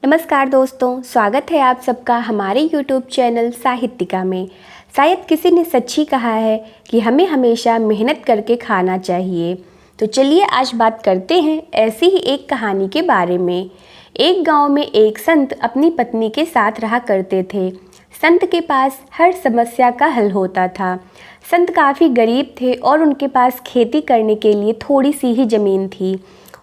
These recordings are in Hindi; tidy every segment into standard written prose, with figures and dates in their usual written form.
नमस्कार दोस्तों, स्वागत है आप सबका हमारे YouTube चैनल साहित्यिका में। शायद किसी ने सच ही कहा है कि हमें हमेशा मेहनत करके खाना चाहिए। तो चलिए आज बात करते हैं ऐसी ही एक कहानी के बारे में। एक गांव में एक संत अपनी पत्नी के साथ रहा करते थे। संत के पास हर समस्या का हल होता था। संत काफ़ी गरीब थे और उनके पास खेती करने के लिए थोड़ी सी ही ज़मीन थी।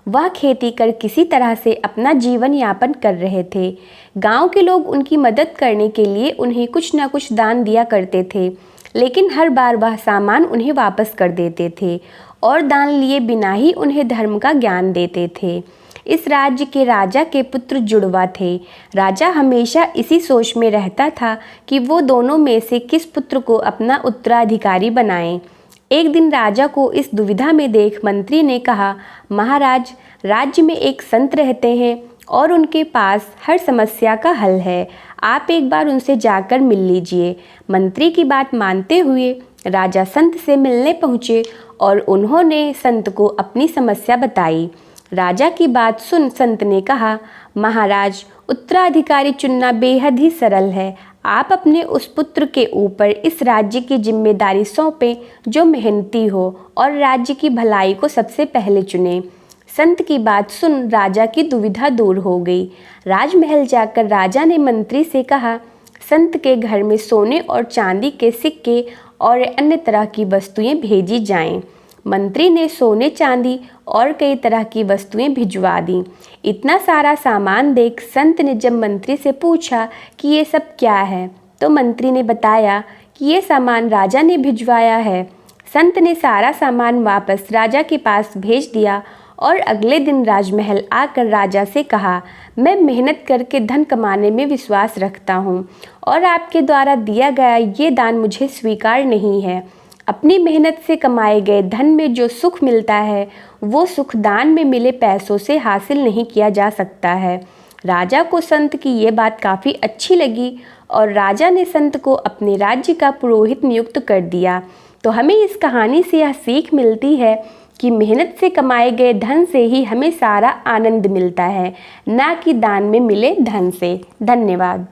वह खेती कर किसी तरह से अपना जीवन यापन कर रहे थे। गांव के लोग उनकी मदद करने के लिए उन्हें कुछ न कुछ दान दिया करते थे, लेकिन हर बार वह सामान उन्हें वापस कर देते थे और दान लिए बिना ही उन्हें धर्म का ज्ञान देते थे। इस राज्य के राजा के पुत्र जुड़वा थे। राजा हमेशा इसी सोच में रहता था कि वो दोनों में से किस पुत्र को अपना उत्तराधिकारी बनाएं। एक दिन राजा को इस दुविधा में देख मंत्री ने कहा, महाराज, राज्य में एक संत रहते हैं और उनके पास हर समस्या का हल है। आप एक बार उनसे जाकर मिल लीजिए। मंत्री की बात मानते हुए राजा संत से मिलने पहुँचे और उन्होंने संत को अपनी समस्या बताई। राजा की बात सुन संत ने कहा, महाराज, उत्तराधिकारी चुनना बेहद ही सरल है। आप अपने उस पुत्र के ऊपर इस राज्य की जिम्मेदारी सौंपें जो मेहनती हो और राज्य की भलाई को सबसे पहले चुने। संत की बात सुन राजा की दुविधा दूर हो गई। राजमहल जाकर राजा ने मंत्री से कहा, संत के घर में सोने और चांदी के सिक्के और अन्य तरह की वस्तुएं भेजी जाएं। मंत्री ने सोने, चांदी और कई तरह की वस्तुएं भिजवा दी। इतना सारा सामान देख संत ने जब मंत्री से पूछा कि ये सब क्या है, तो मंत्री ने बताया कि ये सामान राजा ने भिजवाया है। संत ने सारा सामान वापस राजा के पास भेज दिया और अगले दिन राजमहल आकर राजा से कहा, मैं मेहनत करके धन कमाने में विश्वास रखता हूँ और आपके द्वारा दिया गया ये दान मुझे स्वीकार नहीं है। अपनी मेहनत से कमाए गए धन में जो सुख मिलता है वो सुख दान में मिले पैसों से हासिल नहीं किया जा सकता है। राजा को संत की ये बात काफ़ी अच्छी लगी और राजा ने संत को अपने राज्य का पुरोहित नियुक्त कर दिया। तो हमें इस कहानी से यह सीख मिलती है कि मेहनत से कमाए गए धन से ही हमें सारा आनंद मिलता है, ना कि दान में मिले धन से। धन्यवाद।